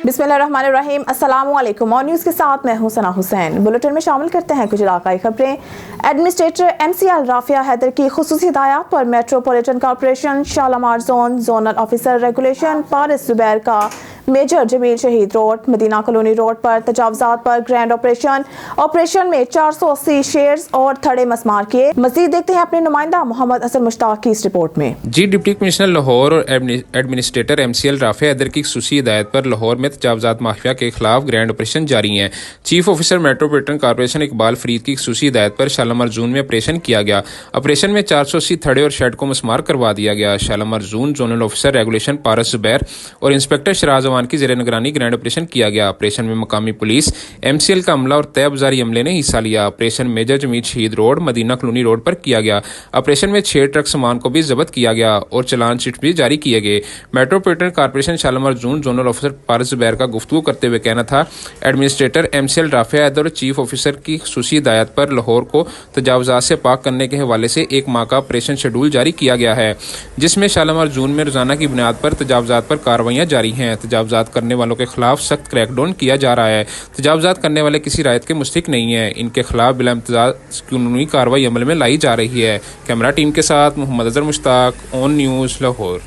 बिस्मिल्लाहिर्रहमानिर्रहीम, अस्सलामु अलैकुम। और न्यूज़ के साथ मैं हूं सना हुसैन। बुलेटिन में शामिल करते हैं कुछ इलाकाई खबरें। एडमिनिस्ट्रेटर MCL राफिया हैदर की खुसूसी हिदायत पर metropolitan corporation Shalamar zone zonal officer regulation Paris Zubair का मेजर जमील शहीद रोड मदीना कॉलोनी रोड पर तजावजात पर ग्रैंड ऑपरेशन में 480 शेयर्स और थड़े मस्मार किए। मजीद देखते हैं अपने नुमाइंदा मोहम्मद असल मुश्ताक की इस रिपोर्ट में। डिप्टी कमिश्नर लाहौर और एडमिनिस्ट्रेटर MCL राफिया हैदर की खुसूसी हिदायत पर लाहौर में तजावजात माफिया के खिलाफ ग्रैंड ऑपरेशन जारी है। Chief officer metropolitan corporation Iqbal Farid की खुसूसी हिदायत पर शालामार जोन में ऑपरेशन किया गया। ऑपरेशन में 480 थड़े और शेड को मस्मार करवा दिया गया। Shalamar zone zonal officer regulation Paras Zubair और इंस्पेक्टर शराज अवान की जेर निगरानी ग्रैंड ऑपरेशन किया गया। ऑपरेशन में मकामी पुलिस, MCL का अमला और तैयबजारी अमले ने हिस्सा लिया। ऑपरेशन मेजर जमील शहीद रोड मदीना कॉलोनी रोड पर किया गया। ऑपरेशन में 6 ट्रक सामान को भी जब्त किया गया और चलान शीट भी जारी किए गए। Metropolitan corporation Shalamar zone zonal officer Paras Zubair का गुफ्तगू करते हुए कहना था, एडमिनिस्ट्रेटर MCL राफिया हैदर और चीफ ऑफिसर की खुसूसी हिदायत पर लाहौर को तजावजात से पाक करने के हवाले से 1 माह का ऑपरेशन शेड्यूल जारी किया गया है, जिसमें शालामार जोन में रोजाना की बुनियाद पर तजावजात पर कार्रवाइयां जारी हैं। तजावजात करने वालों के खिलाफ सख्त क्रैकडाउन किया जा रहा है। तजावजात करने वाले किसी रायत के मुस्तहिक नहीं है। इनके खिलाफ बिला इम्तियाज कानूनी कार्रवाई अमल में लाई जा रही है। कैमरा टीम के साथ मोहम्मद अजहर मुश्ताक, ऑन न्यूज़ लाहौर।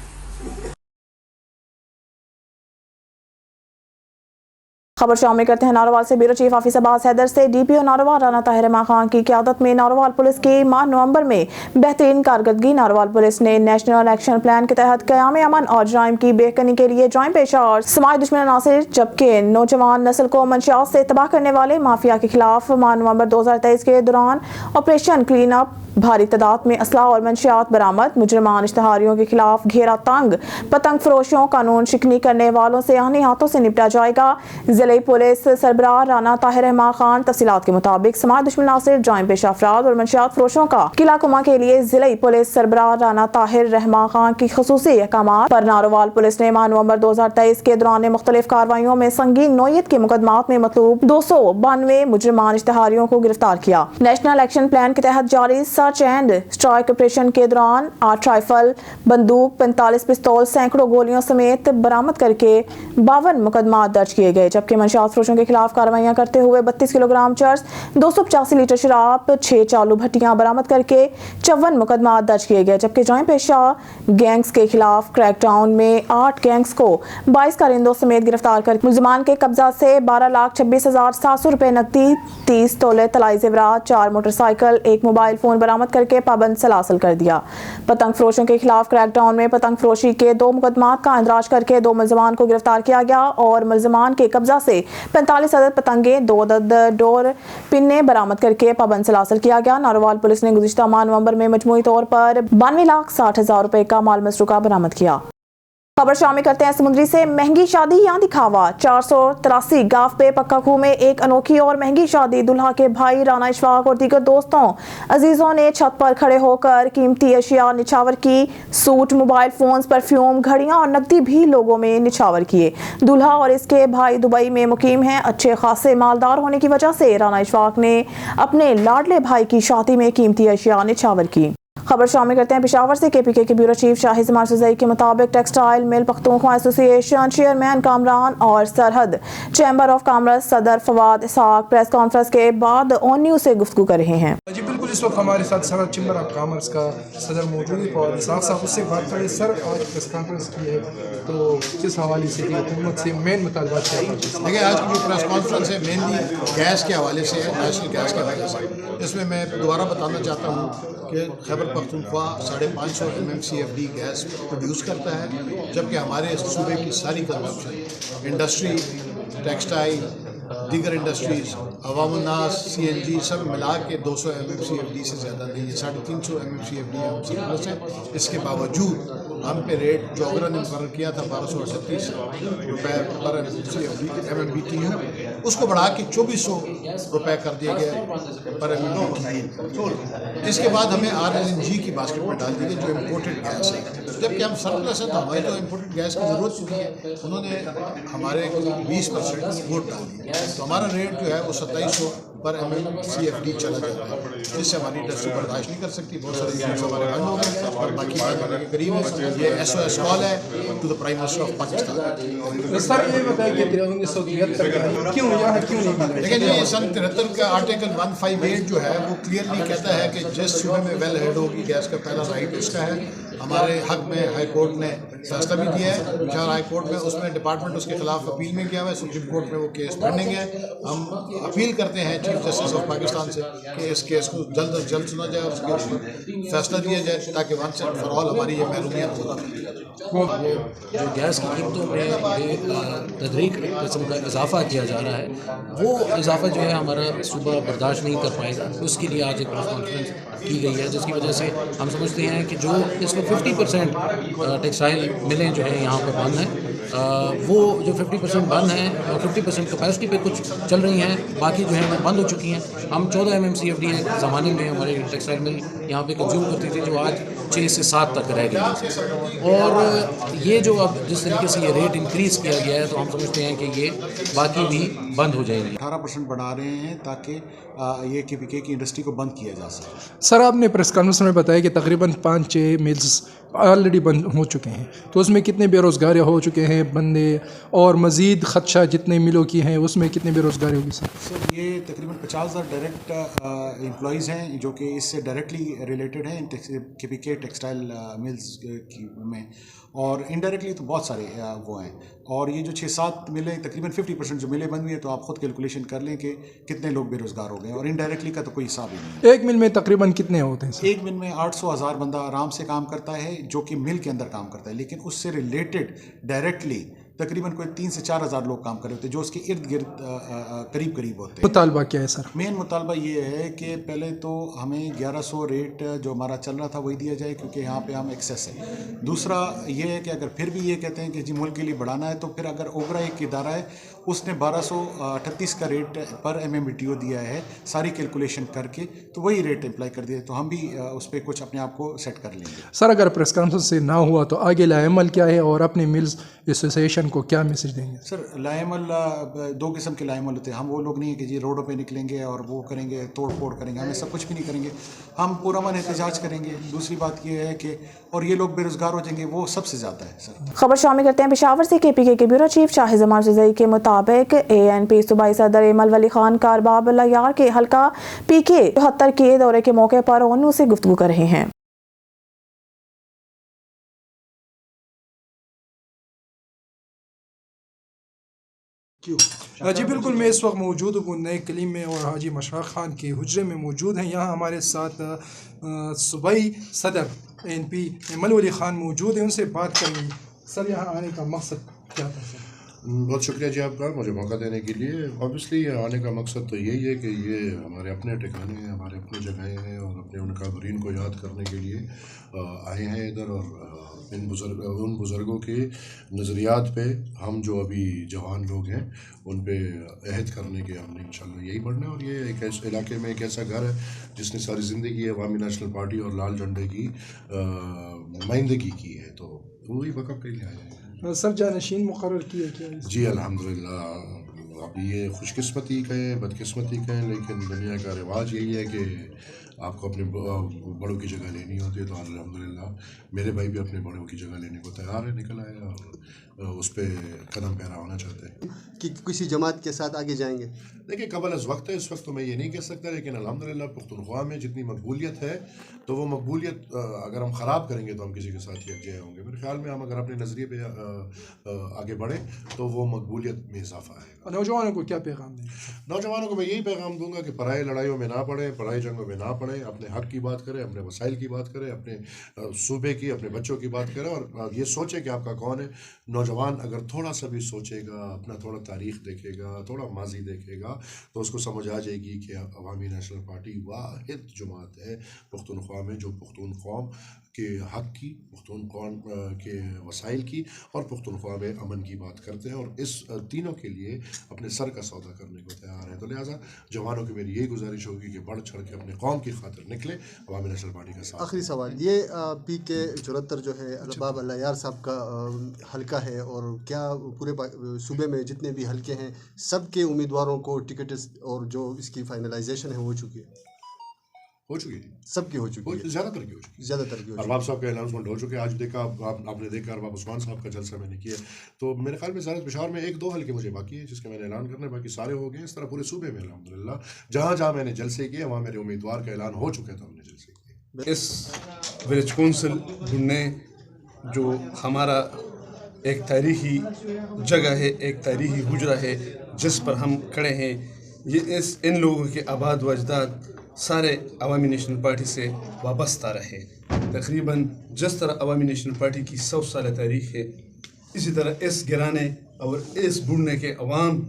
खबर शामिल करते हैं नारोवाल से। Bureau chief officer Abbas Haider से DPO नारोवाल राना ताहिर रहमान खान की क़यादत में नारोवाल पुलिस की माह नवंबर में बेहतरीन कारकर्दगी। नारोवाल पुलिस ने नेशनल एक्शन प्लान के तहत क़याम अमन और जराइम की बेहतरी के लिए जॉइंट पेशा और समाज दुश्मन अनासिर जबकि नौजवान नस्ल को मंशियात से तबाह करने वाले माफिया के खिलाफ माह नवंबर 2023 के दौरान ऑपरेशन क्लीन अप भारी तादाद में असला और मंशियात बरामद। मुजरमान इश्तहारियों के खिलाफ घेरा तंग, पतंग फरोशों, कानून शिकनी करने वालों से आने हाथों से निपटा जाएगा। जिले पुलिस सरबराह राना ताहिर रहमान खान तफसीलात के मुताबिक समाज दुश्मन नासिर जॉइंट पेशा अफराद और मंशियात फरोशों का किला कुमा के लिए जिले पुलिस सरबराह राना ताहिर रहमान खान की खुसूसी अहकामात पर नारोवाल पुलिस ने माह नवंबर 2023 के दौरान मुख्तलिफ कार्रवाइयों में संगीन नौयत के मुकदमात में मतलूब 292 मुजरमान इश्तहारियों को गिरफ्तार किया। नेशनल एक्शन प्लान के तहत जारी सर्च एंड स्ट्राइक ऑपरेशन के दौरान 8 राइफल, बंदूक, 45 पिस्तौल, सैकड़ों गोलियों समेत बरामद करके 52 मुकदमा दर्ज किए गए। जबकि मंशियात फरोशों के खिलाफ कार्रवाइयां करते हुए 32 किलोग्राम चर्स, 285 लीटर शराब, 6 चालू भट्टियां बरामद करके 54 मुकदमा दर्ज किए गए। जबकि जॉइंट पेशा गैंग्स के खिलाफ क्रैकडाउन में 8 गैंग्स को 22 कारिंदों समेत गिरफ्तार कर मुलजमान के कब्जा से 12,26,700 रुपए नकदी, 30 तोले तलाई जेवरात, 4 मोटरसाइकिल, 1 मोबाइल फोन बरामद करके पाबंद सलासल कर दिया। पतंग फरोशों के खिलाफ क्रैकडाउन में पतंग फरोशी के 2 मुकदमात का इंदराज करके 2 मुलजमान को गिरफ्तार किया गया और मुलजमान के कब्जा से 45 अदद पतंगे, 2 अदद डोर पिन्ने बरामद करके पाबंद सलासल किया गया। नारोवाल पुलिस ने गुज़िश्ता माह नवंबर में मजमूई तौर पर 92,60,000 रुपए का माल मसरूका बरामद किया। खबर शामिल करते हैं समुद्री से। महंगी शादी या दिखावा। 483 गाफ पे पक्का खूह में एक अनोखी और महंगी शादी। दुल्हा के भाई राना इशफाक और दीगर दोस्तों अजीजों ने छत पर खड़े होकर कीमती अशिया निछावर की। सूट, मोबाइल फोन्स, परफ्यूम, घड़ियां और नकदी भी लोगों में निछावर किए। दूल्हा और इसके भाई दुबई में मुकीम हैं। अच्छे खासे मालदार होने की वजह से राना इशफाक ने अपने लाडले भाई की शादी में कीमती अशिया निछावर की। खबर शामिल करते हैं पेशावर से। KPK के ब्यूरो चीफ शाहिद जमाल सुजई के मुताबिक textile mill Pakhtunkhwa association chairman Kamran और सरहद चैम्बर ऑफ कॉमर्स सदर फवाद इसहाक प्रेस कॉन्फ्रेंस के बाद ऑन न्यूज़ से गुफ्तगू कर रहे हैं। जी बिल्कुल, इस वक्त हमारे साथ सरहद चैम्बर ऑफ कॉमर्स का सदर मौजूद है और साथ साथ उससे बात करें सर और प्रेस कॉन्फ्रेंस की है तो किस हवाले से हुकूमत से मेन मुतालबात क्या है? देखिए, आज की जो प्रेस कॉन्फ्रेंस है मेनली गैस के हवाले से है, नेशनल गैस के हवाले से। इसमें मैं दोबारा बताना चाहता हूँ कि Khyber Pakhtunkhwa 550 MMCFD gas produce करता है, जबकि हमारे सूबे की सारी कंजम्पशन इंडस्ट्री, टेक्सटाइल, दीगर इंडस्ट्रीज़, अवामुन्नास, CNG सब मिला के 200 MMCFD से ज़्यादा नहीं है। 350 MMCFD हमसे प्लस है। इसके बावजूद हम पे रेट जोगरा ने मुकर्रर किया था 1238 रुपये पर MMBTU उसको बढ़ा के 2400 रुपये कर दिया गया पर MMBTU। इसके बाद हमें RLNG की बास्केट में डाल दी गई जो इम्पोर्टेड गैस है, जबकि हम सरप्लस है तो हमारी तो इम्पोर्टेड गैस की ज़रूरत नहीं है। उन्होंने हमारे 20% वोट डाल दिए, तो हमारा रेट जो है वो 2700 पर MMCFD चला जाता है, जिससे हमारी इंडस्ट्री बर्दाश्त नहीं कर सकती। बहुत सारे यूनिट्स हमारे बंद हो गए और बाकी बंद होने के करीब है। ये SOS कॉल है to the prime minister of Pakistan. Sir ये बताइए कि 1973 का क्यों यहाँ क्यों नहीं मिल रही? लेकिन ये सन 73 का आर्टिकल 158 जो है वो क्लियरली कहता है कि जिस सूबे में वेल हेड होगी गैस का पहला राइट उसका है। हमारे हक में हाई कोर्ट ने फैसला भी दिया है, जहाँ हाई कोर्ट में उसमें डिपार्टमेंट उसके खिलाफ अपील में गया हुआ है, सुप्रीम कोर्ट में वो केस पेंडिंग है। हम अपील करते हैं चीफ जस्टिस ऑफ पाकिस्तान से कि इस केस को जल्द अज जल्द सुना जाए और उसके ऊपर फैसला दिया जाए ताकि वंस एंड फॉर ऑल हमारी ये महरूमियत पूरा कर दी जाए। जो गैस की कीमतों में तदरीक किस्म का इजाफा किया जा रहा है, वो इजाफा जो है हमारा सूबा बर्दाश्त नहीं कर पाएगा। उसके लिए आज एक प्रेस कॉन्फ्रेंस की गई है, जिसकी वजह से हम समझते हैं कि जो इसमें 50% टेक्सटाइल मिलें जो है यहाँ पर बंद हैं, वो जो 50% बंद हैं और 50% कैपेसिटी पे कुछ चल रही हैं, बाकी जो है वो बंद हो चुकी हैं। हम 14 MMCFD एक ज़माने में हमारे टेक्सटाइल मिल यहाँ पे कंज्यूम करती थी, जो आज 6 से 7 तक रह गई। और ये जो अब जिस तरीके से ये रेट इंक्रीज़ किया गया है, तो हम समझते हैं कि ये बाकी भी बंद हो जाएंगे। 18% बढ़ा रहे हैं ताकि ये KPK की इंडस्ट्री को बंद किया जा सके। सर आपने प्रेस कॉन्फ्रेंस में बताया कि तकरीबन 5-6 मिल्स ऑलरेडी बंद हो चुके हैं, तो उसमें कितने बेरोज़गार हो चुके हैं बंदे, और मज़ीद खदशा जितने मिलों की हैं उसमें कितने बेरोज़गारी होगी? सर ये तकरीबन 50,000 डायरेक्ट एम्प्लॉयज़ हैं जो कि इससे डायरेक्टली रिलेटेड हैं KPK टेक्सटाइल मिल्स में, और इनडायरेक्टली तो बहुत सारे वो हैं। और ये जो 6-7 मिलें, तकरीबन 50% जो मिलें बंद हुई है, तो आप खुद कैलकुलेशन कर लें कि कितने लोग बेरोज़गार हो गए, और इनडायरेक्टली का तो कोई हिसाब ही नहीं है। एक मिल में तकरीबन कितने होते हैं सर? एक मिल में 800,000 बंदा आराम से काम करता है जो कि मिल के अंदर काम करता है, लेकिन उससे रिलेटेड डायरेक्टली तकरीबन कोई 3 से 4 हज़ार लोग काम कर रहे होते हैं जो उसके इर्द गिर्द करीब करीब होते हैं। मुतालबा क्या है सर? मेन मुतालबा ये है कि पहले तो हमें 1100 रेट जो हमारा चल रहा था वही दिया जाए, क्योंकि यहाँ पे हम एक्सेस है। दूसरा ये है कि अगर फिर भी ये कहते हैं कि जी मुल्क के लिए बढ़ाना है, तो फिर अगर ओगरा एक इदारा है उसने 1238 का रेट पर MMBTU दिया है सारी कैलकुलेशन करके, तो वही रेट अप्लाई कर दिया, तो हम भी उस पर कुछ अपने आप को सेट कर लेंगे। सर अगर प्रेस कॉन्फ्रेंस से ना हुआ तो आगे लाएमल क्या है, और अपने मिल्स एसोसिएशन को क्या मैसेज देंगे? सर लाएमल 2 किस्म के लाएमल होते हैं। हम वो लोग नहीं है कि जी रोडों पे निकलेंगे और वो करेंगे, तोड़ फोड़ करेंगे, हम ऐसा कुछ भी नहीं करेंगे। हम पूरा मन एहतजाज करेंगे। दूसरी बात ये है कि और ये लोग बेरोज़गार हो जाएंगे, वो सबसे ज़्यादा है सर। खबर शामिल करते हैं पेशावर से। KPK के ब्यूरो चीफ शाहिद जमान जुज़ई के मुताबिक ANP सूबाई सदर एमल वली खान कारबाब लयार के हल्का PK 72 के दौरे के मौके पर ओनू से गुफ्तगू कर रहे हैं। जी बिल्कुल, मैं इस वक्त मौजूद हूँ नए कलीम में और हाजी मशरक खान के हुजरे में मौजूद हैं। यहाँ हमारे साथ सूबाई सदर ANP एमल वली खान मौजूद हैं, उनसे बात करेंगे। सर यहाँ आने का मकसद क्या था सर? बहुत शुक्रिया जी आपका मुझे मौका देने के लिए। ऑब्वियसली आने का मकसद तो यही है कि ये हमारे अपने ठिकाने हैं, हमारे अपनी जगहें हैं, और अपने उन काबरीन को याद करने के लिए आए हैं इधर। और उन बुज़ुर्गों के नज़रियात पे हम जो अभी जवान लोग हैं उन पे अहद करने के हमने इंशाल्लाह यही पढ़ना है। और ये एक ऐसे इलाके में एक ऐसा घर है जिसने सारी ज़िंदगी अवामी नेशनल पार्टी और लाल झंडे की नुमाइंदगी की है, तो वही वक़्फ़ के लिए आए हैं। सर जानशीन मुकर्रर किए क्या? जी अल्हम्दुलिल्लाह। अब ये खुशकिस्मती कहें बदकिस्मती कहें, लेकिन दुनिया का रिवाज यही है कि आपको अपने बड़ों की जगह लेनी होती है। तो अल्हम्दुलिल्लाह मेरे भाई भी अपने बड़ों की जगह लेने को तैयार है, निकल आए और उस पर कदम पैरा होना चाहते हैं कि किसी जमात के साथ आगे जाएंगे। देखिए कबल इस वक्त है, इस वक्त तो मैं ये नहीं कह सकता, लेकिन अल्हम्दुलिल्लाह पुख्तनख्वा में जितनी मकबूलियत है, तो वो मकबूलियत अगर हम ख़राब करेंगे तो हम किसी के साथ यकजह होंगे। मेरे ख्याल में हम अगर अपने नज़रिए पे आगे बढ़ें तो वो मकबूलियत में इजाफा आएगा। नौजवानों को क्या पैगाम देंगे? नौजवानों को मैं यही पैगाम दूंगा कि पराई लड़ाइयों में ना पड़े, पराई जंगों में ना पड़े, अपने हक़ की बात करें, अपने वसाइल की बात करें, अपने सूबे की, अपने बच्चों की बात करें, और ये सोचें कि आपका कौन है। नौजवान अगर थोड़ा सा भी सोचेगा, अपना थोड़ा तारीख़ देखेगा, थोड़ा माजी देखेगा, तो उसको समझ आ जाएगी कि अवामी नेशनल पार्टी वाहिद जमात है पुख्तनख्वा में जो पुख्तून कौम के हक़ की, पुख्तनख्वा के वसाइल की और पुख्तनख्वा में अमन की बात करते हैं और इस तीनों के लिए अपने सर का सौदा करने को तैयार है। तो लिहाजा जवानों की मेरी यही गुजारिश होगी कि बढ़ चढ़ के अपने कौम की खातिर निकले, अवामी नेशनल पार्टी का साथ। आखिरी सवाल, ये PK 74 जो है अलबाब अल्लायार साहब का हलका है और क्या पूरे सूबे में जितने भी हलके हैं सब के उम्मीदवारों को टिकट और जो इसकी फाइनलाइजेशन है हो चुकी है? हो चुकी है, सबकी हो चुकी है, ज़्यादातर की हो चुकी है। ज़्यादातर की हो चुकी अरबाब साहब का अनाउंसमेंट हो चुके हैं। आज देखा आपने देखा अरबाब उस्मान साहब का जलसा मैंने किया, तो मेरे ख्याल में ज़्यादा पेशावर में 1-2 हल्के मुझे बाकी है जिसके मैंने ऐलान करना है, बाकी सारे हो गए। इस तरह पूरे सूबे में अल्हम्दुलिल्लाह जहाँ जहाँ मैंने जलसे किए वहाँ मेरे उम्मीदवार का ऐलान हो चुका था, हमने जलसे किए। इस विलेज कौंसिल ढूंढने जो हमारा एक तारीखी जगह है, एक तारीखी हुजरा है जिस पर हम खड़े हैं, ये इन लोगों के आबाद व अजदाद सारे अवामी नेशनल पार्टी से वाबस्ता रहे। तकरीबन जिस तरह अवामी नेशनल पार्टी की 100 साल तारीख है, इसी तरह इस गिराने और इस बुढ़ने के अवाम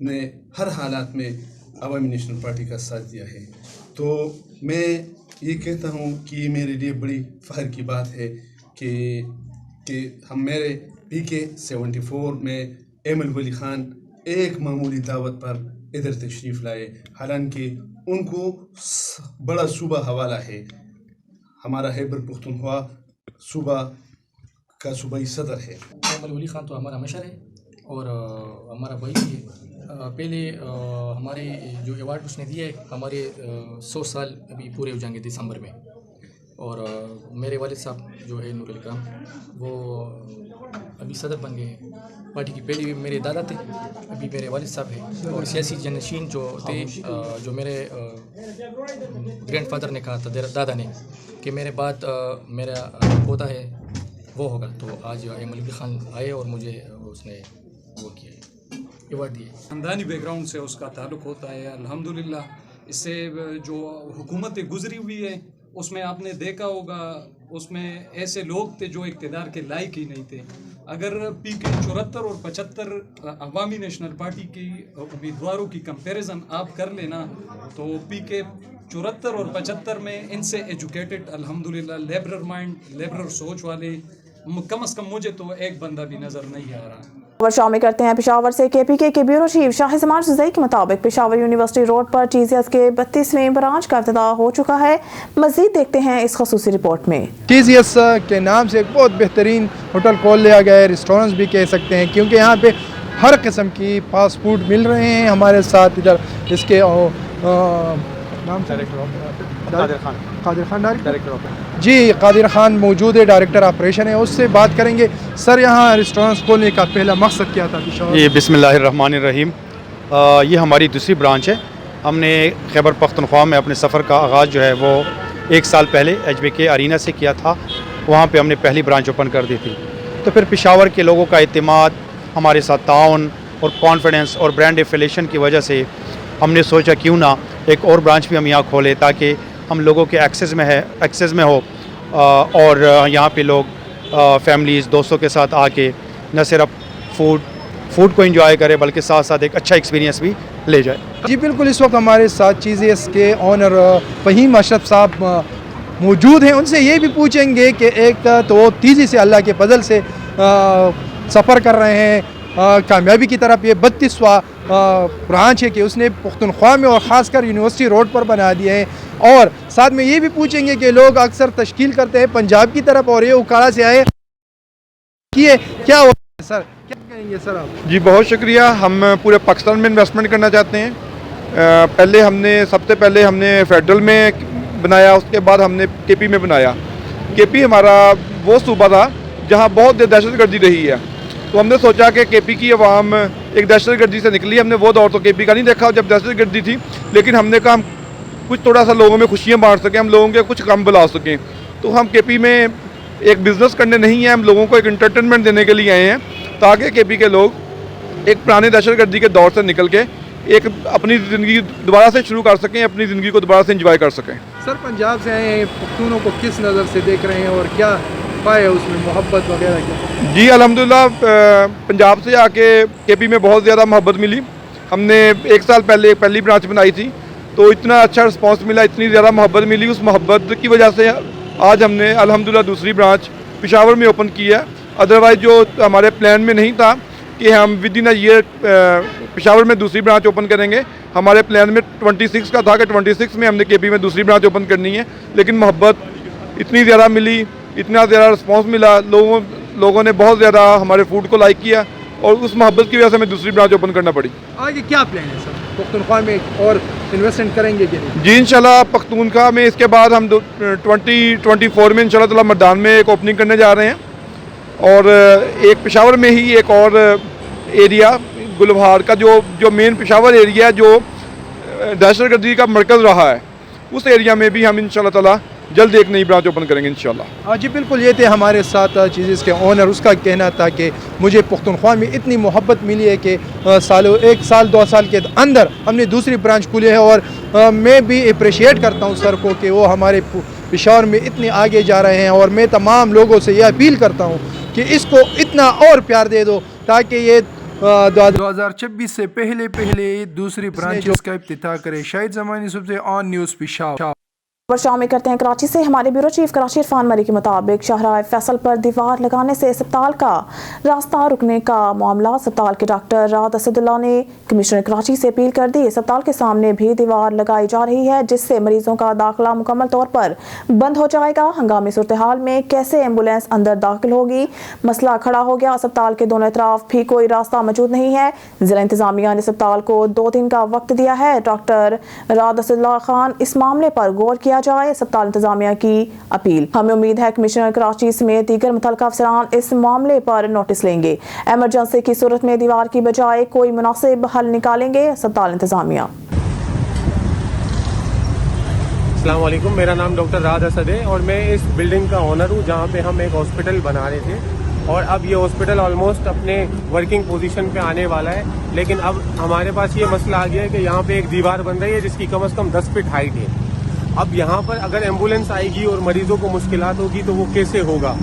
ने हर हालात में अवामी नेशनल पार्टी का साथ दिया है। तो मैं ये कहता हूँ कि ये मेरे लिए बड़ी फ़ख्र की बात है कि हम मेरे PK 74 में एमल वली ख़ान एक मामूली दावत पर इधर तशरीफ़ लाए, हालांकि उनको बड़ा सूबा हवाला है। हमारा खैबर पख्तूनख्वा सूबा का सूबाई सदर है। एमल वली ख़ान तो हमारा मशर है और हमारा भाई भी है। पहले हमारे जो अवार्ड उसने दिया है, हमारे 100 साल अभी पूरे हो जाएंगे दिसंबर में। और मेरे वालिद साहब जो है नूरुल इकराम, वो अभी सदर बन गए हैं पार्टी की। पहले मेरे दादा थे, अभी मेरे वालिद साहब हैं। और सियासी जनशीन जो थे, जो मेरे ग्रैंडफादर ने कहा था, दादा ने, कि मेरे बाद मेरा पोता है वो होगा। तो आज एमल वली ख़ान आए और मुझे उसने वो किया, अवार्ड दिए। ख़ानदानी बैकग्राउंड से उसका ताल्लुक़ होता है अल्हम्दुलिल्लाह। इससे जो हुकूमतें गुजरी हुई है उसमें आपने देखा होगा, उसमें ऐसे लोग थे जो इक़्तिदार के लायक ही नहीं थे। अगर PK 74 और 75 अवामी नेशनल पार्टी की उम्मीदवारों की कंपैरिजन आप कर लेना, तो PK 74 और 75 में इनसे एजुकेटेड अल्हम्दुलिल्लाह लेबरर माइंड, लेबरर सोच वाले कम अज़ कम मुझे तो एक बंदा भी नज़र नहीं आ रहा। खबर शामिल करते हैं पेशावर से। KPK के ब्यूरो चीफ शाहिद जमान सुज़ई के मुताबिक पेशावर यूनिवर्सिटी रोड पर TCS के 32वें ब्रांच का इफ्तिताह हो चुका है। मज़ीद देखते हैं इस ख़ुसूसी रिपोर्ट में। TCS के नाम से एक बहुत बेहतरीन होटल खोल लिया गया है, रेस्टोरेंट्स भी कह सकते हैं, क्योंकि यहाँ पे हर किस्म की फास्ट फूड मिल रहे हैं। हमारे साथ इधर इसके नाम कादिर खान डायरेक्टर जी, कादिर खान मौजूद है, डायरेक्टर ऑपरेशन है, उससे बात करेंगे। सर, यहाँ रेस्टोरेंट्स खोलने का पहला मकसद क्या था? ये बिस्मिल्लाहिर्रहमानिर्रहीम, ये हमारी दूसरी ब्रांच है। हमने खैबर पख्तूनख्वा में अपने सफ़र का आगाज़ जो है वो 1 साल पहले HBK अरीना से किया था। वहाँ पे हमने पहली ब्रांच ओपन कर दी थी। तो फिर पेशावर के लोगों का इत्तेमाद, हमारे साथ ताउन और कॉन्फिडेंस और ब्रांड एफिलिएशन की वजह से हमने सोचा क्यों ना एक और ब्रांच भी हम यहाँ खोलें, ताकि हम लोगों के एक्सेस में हो और यहाँ पे लोग फैमिलीज़ दोस्तों के साथ आके न सिर्फ फूड को एंजॉय करें बल्कि साथ साथ एक अच्छा एक्सपीरियंस भी ले जाए। जी बिल्कुल, इस वक्त हमारे साथ TCS के ऑनर फ़हीम अशरफ साहब मौजूद हैं। उनसे ये भी पूछेंगे कि एक तो वो तेज़ी से अल्लाह के फजल से सफ़र कर रहे हैं कामयाबी की तरफ। ये 32वां ब्रांच है कि उसने पुख्तनख्वा में और ख़ासकर यूनिवर्सिटी रोड पर बना दिए हैं। और साथ में ये भी पूछेंगे कि लोग अक्सर तश्कील करते हैं पंजाब की तरफ और ये उकाड़ा से आए किए, क्या हो सर, क्या कहेंगे सर आप? जी बहुत शुक्रिया। हम पूरे पाकिस्तान में इन्वेस्टमेंट करना चाहते हैं। सबसे पहले हमने फेडरल में बनाया, उसके बाद हमने KP में बनाया। KP हमारा वो सूबा था जहाँ बहुत देर दहशतगर्दी रही है, तो हमने सोचा कि KP की अवाम एक दहशतगर्दी से निकली। हमने वो दौर तो KP का नहीं देखा जब दहशतगर्दी थी, लेकिन हमने कहा हम कुछ थोड़ा सा लोगों में खुशियाँ बांट सकें, हम लोगों के कुछ काम बुला सकें। तो हम KP में एक बिज़नेस करने नहीं है, हम लोगों को एक एंटरटेनमेंट देने के लिए आए हैं, ताकि KP के लोग एक पुराने दहशतगर्दी के दौर से निकल के एक अपनी ज़िंदगी दोबारा से शुरू कर सकें, अपनी ज़िंदगी को दोबारा से एंजॉय कर सकें। सर, पंजाब से आए हैं, पख्तूनों को किस नज़र से देख रहे हैं और क्या पाए उसमें मोहब्बत वगैरह क्या? जी अल्हम्दुलिल्लाह, पंजाब से आके KP में बहुत ज़्यादा मोहब्बत मिली। हमने 1 साल पहले एक पहली ब्रांच बनाई थी, तो इतना अच्छा रिस्पांस मिला, इतनी ज़्यादा मोहब्बत मिली। उस मोहब्बत की वजह से आज हमने अल्हम्दुलिल्लाह दूसरी ब्रांच पेशावर में ओपन की है। अदरवाइज़ जो हमारे प्लान में नहीं था कि हम with in a year Peshawar में दूसरी ब्रांच ओपन करेंगे, हमारे प्लान में 26 का था कि 26 में हमने केपी में दूसरी ब्रांच ओपन करनी है। लेकिन मोहब्बत इतनी ज़्यादा मिली, इतना ज़्यादा रिस्पॉन्स मिला, लोगों ने बहुत ज़्यादा हमारे फूड को लाइक किया और उस मोहब्बत की वजह से हमें दूसरी ब्रांच ओपन करना पड़ी। आगे क्या प्लान है सर, पख्तूनख्वा में और इन्वेस्टमेंट करेंगे कि नहीं? जी इंशाल्लाह पख्तूनख्वा में इसके बाद हम 2024 में इंशाल्लाह ताला मैदान में एक ओपनिंग करने जा रहे हैं और एक पेशावर में ही एक और एरिया गुलबहार का जो मेन पेशावर एरिया है जो दहशतगर्दी का मरकज़ रहा है, उस एरिया में भी हम इंशाल्लाह ताला जल्द एक नई ब्रांच ओपन करेंगे इंशाल्लाह। जी बिल्कुल, ये थे हमारे साथ चीज़ के ओनर, उसका कहना था कि मुझे पख्तूनख्वा में इतनी मोहब्बत मिली है कि एक साल 2 साल के अंदर हमने दूसरी ब्रांच खुली है और मैं भी अप्रिशिएट करता हूँ सर को कि वो हमारे पेशावर में इतने आगे जा रहे हैं और मैं तमाम लोगों से यह अपील करता हूँ कि इसको इतना और प्यार दे दो ताकि ये 2026 से पहले दूसरी ब्रांच का इफ्तिताह करे। शाहिद ज़मानी सबसे ऑन न्यूज़ पेशावर। खबर शामिल करते हैं कराची से। हमारे ब्यूरो चीफ कराची इरफान मरी के मुताबिक शाहराह फैसल पर दीवार लगाने से अस्पताल का रास्ता रुकने का मामला, अस्पताल के डॉक्टर राहत असदुल्ला ने कमिश्नर कराची से अपील कर दी। अस्पताल के सामने भी दीवार लगाई जा रही है जिससे मरीजों का दाखिला मुकम्मल तौर पर बंद हो जाएगा। हंगामी सूरत हाल में कैसे एम्बुलेंस अंदर दाखिल होगी, मसला खड़ा हो गया। अस्पताल के दोनों तरफ भी कोई रास्ता मौजूद नहीं है। जिला इंतजामिया ने अस्पताल को 2 दिन का वक्त दिया है। डॉक्टर राहत असदुल्ला खान इस मामले पर गौर किया जाए, अस्पताल इंतजामिया की अपील। हमें उम्मीद है कमिश्नर कराची समेत दीगर मुतल्लिका अफसरान इस मामले पर नोटिस लेंगे। एमरजेंसी की सूरत में दीवार की बजाय कोई मुनासिब हल निकालेंगे अस्पताल इंतजामिया। अस्सलाम वालेकुम, मेरा नाम डॉक्टर राहत असद है और मैं इस बिल्डिंग का ओनर हूँ जहाँ पे हम एक हॉस्पिटल बना रहे थे और अब ये हॉस्पिटल ऑलमोस्ट अपने वर्किंग पोजीशन पे आने वाला है। लेकिन अब हमारे पास ये मसला आ गया है कि यहाँ पे एक दीवार बन रही है जिसकी कम से कम 10 फीट हाइट है। अब यहाँ पर अगर एम्बुलेंस आएगी और मरीजों को मुश्किलात होगी तो वो कैसे होगा?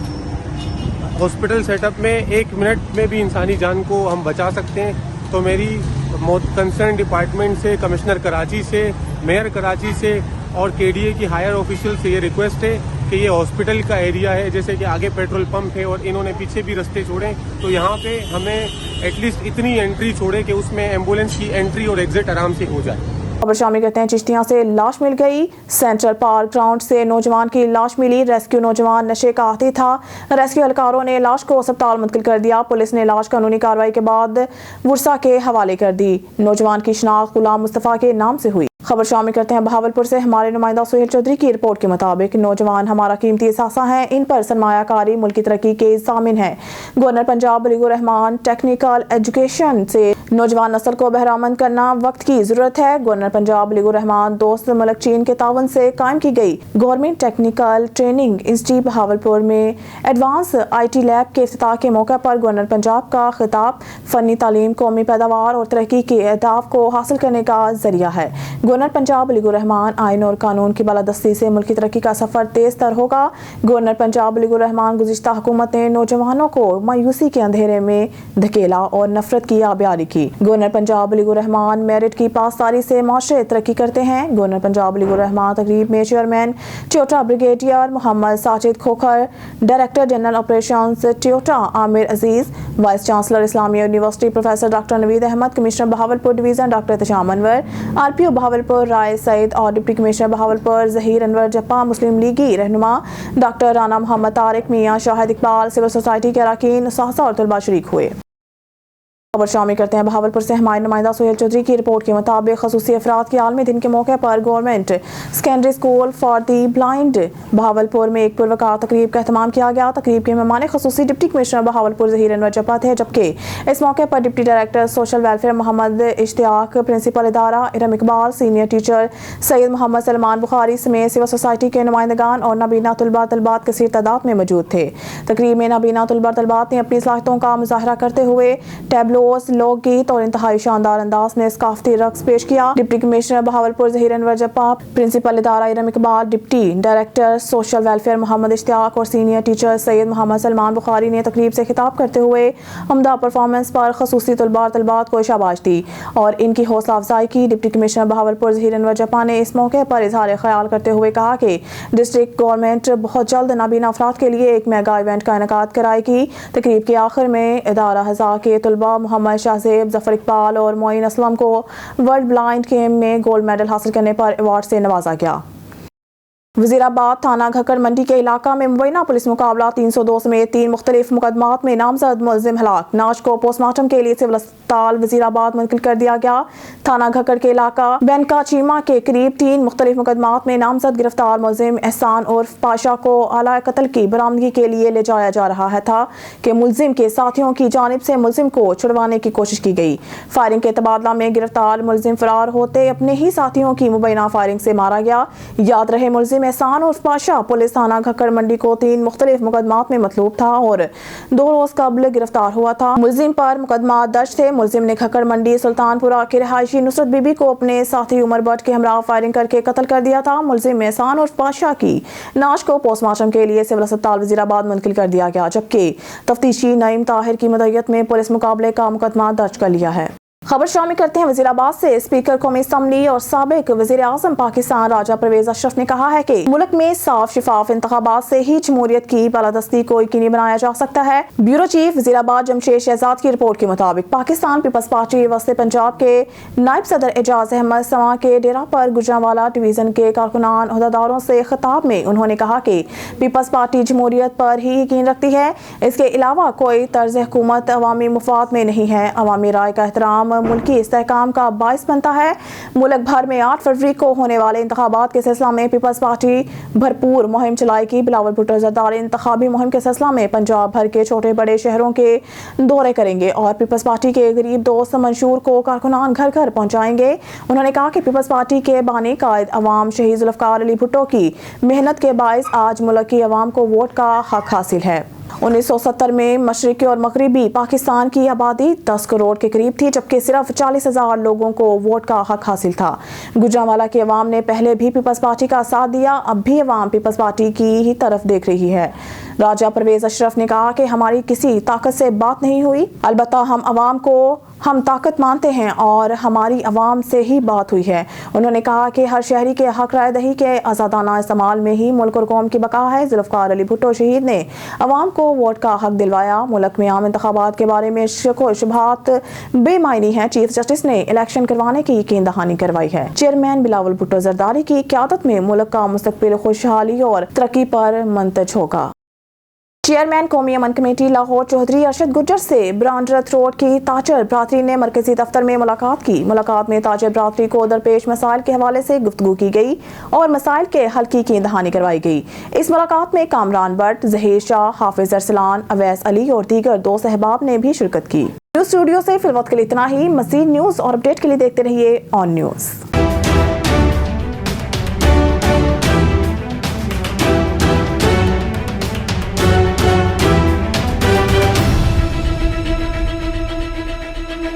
हॉस्पिटल सेटअप में 1 मिनट में भी इंसानी जान को हम बचा सकते हैं। तो मेरी कंसर्न डिपार्टमेंट से, कमिश्नर कराची से, मेयर कराची से और केडीए की हायर ऑफिशियल से ये रिक्वेस्ट है कि ये हॉस्पिटल का एरिया है, जैसे कि आगे पेट्रोल पंप है और इन्होंने पीछे भी रास्ते छोड़े, तो यहाँ पे हमें एटलीस्ट इतनी एंट्री छोड़े कि उसमें एम्बुलेंस की एंट्री और एग्जिट आराम से हो जाए। खबर शामिल करते हैं चिश्तियां से। लाश मिल गई। सेंट्रल पार्क ग्राउंड से नौजवान की लाश मिली। रेस्क्यू नौजवान नशे का आदी था। रेस्क्यू एहलकारों ने लाश को अस्पताल मुंतकिल कर दिया। पुलिस ने लाश कानूनी कार्रवाई के बाद वुरसा के हवाले कर दी। नौजवान की शनाख्त गुलाम मुस्तफ़ा के नाम से हुई। खबर शामिल करते हैं बहावलपुर से। हमारे नुमाइंदा सुहेल चौधरी की रिपोर्ट के मुताबिक नौजवान हमारा कीमती असासा है, इन पर सरमायाकारी मुल्क की तरक्की के ज़ामिन है। Governor Punjab Ali Rahman technical education से नौजवान नस्ल को बहरामंद करना वक्त की जरूरत है। गवर्नर पंजाब अली रहमान दोस्त मुल्क चीन के तावन से कायम की गई government technical training institute Bahawalpur में एडवांस IT लैब के इफ्तिताह के मौके पर गवर्नर पंजाब का खिताब फनी तालीम, कौमी पैदावार और तरक्की के अहदाफ को हासिल करने का जरिया है। गवर्नर पंजाब अली रहमान आइन और कानून की बालादस्ती से मुल्क की तरक्की का सफर तेज तर होगा। गवर्नर पंजाब अली रहमान गुज़िश्ता हुकूमत ने नौजवानों को मायूसी के अंधेरे में धकेला और नफरत की आबियारी की। गवर्नर पंजाब अली रहमान मेरिट की पासदारी से माशरे तरक्की करते हैं। गवर्नर पंजाब अली रहमान तकरीब में chairman Toyota brigadier Mohammad Sajid Khokhar, director general operations Toyota Aamir Aziz, vice chancellor Islamia university professor doctor Naveed Ahmad, commissioner Bahawalpur division doctor Ehtesham Anwar, RPO Bahawalpur Rai Saeed और डिप्टी कमिश्नर बहावलपुर जहीर अनवर जप्पा, मुस्लिम लीगी रहनुमा doctor Rana Mohammad Tariq, Mian Shahid Iqbal, civil society के अरकान, सहसा और तलबा शरीक हुए। खबर शामिल करते हैं बहावलपुर से। हमारे नुमाइंदा सुहेल चौधरी की रिपोर्ट के मुताबिक खसूसी अफराद के आलमी दिन के मौके पर government secondary school for the blind Bahawalpur में एक पुरवकार तकरीब का एहतमाम किया गया। तकरीब के मेहमान खसूसी डिप्टी कमिश्नर बहावलपुर जहीर अनवर जप्पा थे, जबकि इस मौके पर deputy director social welfare Mohammad Ishtiaq, principal इदारा इरम इकबाल, सीनियर टीचर सैयद मोहम्मद सलमान बुखारी समेत सिविल सोसाइटी के नुमाइंदगान और नाबीना तलबा तलबात कसीर तादाद में मौजूद थे। तकरीब में नाबीना तलबा तलबात ने अपनी सलाहियतों का मुजाहरा करते हुए टैबलो अंदोज लोकगीत और इंतहाई शानदार अंदाज में सकाफती रक्स पेश किया। Deputy commissioner Bahawalpur Zaheer Anwar Jappa, principal इदारा Iram Iqbal, deputy director social welfare Mohammad Ishtiaq और सीनियर टीचर सैयद मोहम्मद सलमान बुखारी ने तकरीब से खिताब करते हुए उम्दा परफॉर्मेंस पर खसूसी तलबा तलबात को शाबाश दी और इनकी हौसला अफजाई की। डिप्टी कमिश्नर बहावलपुर ज़हीर अनवर जप्पा ने इस मौके पर इजहार ख्याल करते हुए कहा कि डिस्ट्रिक्ट गवर्नमेंट बहुत जल्द नाबीना अफराद के लिए एक मेगा इवेंट का इनेकाद कराएगी। तकरीब के आखिर में इदारा हज़ा के तलबा मोहम्मद शाहजेब, जफर इकबाल और मोइन असलम को वर्ल्ड ब्लाइंड गेम में गोल्ड मेडल हासिल करने पर अवार्ड से नवाजा गया। वजीराबाद थाना घकर मंडी के इलाका में मुबैना पुलिस मुकाबला 302 समेत 3 मुख्तलिफ मुकदमात में नामजद मुलजिम हलाक। नाश को पोस्टमार्टम के लिए सिविल अस्पताल वजीराबाद मुंतकिल कर दिया गया। थाना घकर के इलाका बैनका चीमा के करीब 3 मुख्तलिफ मुकदमात में नामजद गिरफ्तार मुलजिम एहसान उर्फ पाशा को आला कत्ल की बरामदगी के लिए ले जाया जा रहा है था कि मुलजिम के साथियों की जानिब से मुलजिम को छुड़वाने की कोशिश की गई। फायरिंग के तबादला में गिरफ्तार मुलजिम फरार होते अपने ही साथियों की मुबैना फायरिंग से मारा गया। याद रहे मुलजिम एहसान उर्फ पाशा पुलिस थाना घकर मंडी को 3 मुख्तलिफ मुकदमात में मतलूब था और 2 रोज कबल गिरफ्तार हुआ था। मुलजिम पर मुकदमा दर्ज थे। मुलजिम ने घकर मंडी सुल्तानपुरा के रहायशी नुसरत बीबी को अपने साथी उमर भट्ट के हमरा फायरिंग करके कत्ल कर दिया था। मुलजिम एहसान उर्फ पाशा की नाश को पोस्टमार्टम के लिए सिविल अस्पताल वजीराबाद मुंतकिल कर दिया गया, जबकि तफ्तीशी नईम ताहिर की मदयत में पुलिस मुकाबले का मुकदमा दर्ज कर लिया है। खबर शामिल करते हैं वजीराबाद से। स्पीकर कौमी असम्बली और साबिक वजीर आज़म पाकिस्तान राजा परवेज अशरफ ने कहा है कि मुल्क में साफ शिफाफ इंतखाबात से ही जमहूरियत की बालादस्ती को यकीनी बनाया जा सकता है। ब्यूरो चीफ वजीराबाद जमशेद शहजाद की रिपोर्ट के मुताबिक पाकिस्तान पीपल्स पार्टी वस्ते पंजाब के नायब सदर एजाज अहमद समा के डेरा पर गुजरांवाला डिवीजन के कारकुनान अहदेदारों से खिताब में उन्होंने कहा कि पीपल्स पार्टी जमहूरियत पर ही यकीन रखती है। इसके अलावा कोई तर्ज हुकूमत अवामी मुफाद में नहीं है। अवामी राय का एहतराम मुल्की इस्तेहकाम का बाइस बनता है। मुल्क भर में 8 फरवरी को होने वाले इंतखाबात के सिलसिला में पीपल्स पार्टी भरपूर मुहिम चलाएगी। बिलावल भुट्टो जरदारी इंतखाबी मुहिम के सिलसिला में पंजाब भर के छोटे बड़े शहरों के दौरे करेंगे और पीपल्स पार्टी के गरीब दोस्त मंशूर को कारकुनान घर घर पहुंचाएंगे। उन्होंने कहा कि पीपल्स पार्टी के बानी कायद अवाम शहीद जुल्फकार अली भुट्टो की मेहनत के बाइस आज मुल्क की अवाम को वोट का हक हासिल है। 1970 में मशरिकी और मगरिबी पाकिस्तान की आबादी 10 करोड़ के करीब थी, जबकि सिर्फ 40,000 लोगों को वोट का हक हासिल था। गुजरांवाला की अवाम ने पहले भी पीपल्स पार्टी का साथ दिया, अब भी अवाम पीपल्स पार्टी की ही तरफ देख रही है। राजा परवेज अशरफ ने कहा कि हमारी किसी ताकत से बात नहीं हुई, अलबत्ता हम अवाम को हम ताकत मानते हैं और हमारी अवाम से ही बात हुई है। उन्होंने कहा कि हर शहरी के हक राय दही के आज़ादाना इस्तेमाल में ही मुल्क और कौम की बका है। जुल्फकार अली भुट्टो शहीद ने अवाम को वोट का हक दिलवाया। मुल्क में आम इंतखाबात के बारे में शक व शुबहात बेमायनी है। चीफ जस्टिस ने इलेक्शन करवाने की यकीन दहानी करवाई है। चेयरमैन बिलावल भुट्टो जरदारी की क़यादत में मुल्क का मुस्तकबिल खुशहाली और तरक्की पर मुंतज होगा। चेयरमैन कौमी अमन कमेटी लाहौर चौधरी अरशद गुज्जर से ब्रांडरथ रोड की ताजर बरादरी ने मरकजी दफ्तर में मुलाकात की। मुलाकात में ताजर बरादरी को दरपेश मसाइल के हवाले से गुफ्तगू की गई और मसाइल के हल की यकीन दहानी करवाई गई। इस मुलाकात में कामरान भट्ट, जहीर शाह, हाफिज अरसलान, अवैस अली और दीगर 2 सहबाब ने भी शिरकत की। न्यूज़ स्टूडियो से फिलहाल के लिए इतना ही। मज़ीद न्यूज़ और अपडेट के लिए देखते रहिए ऑन न्यूज़।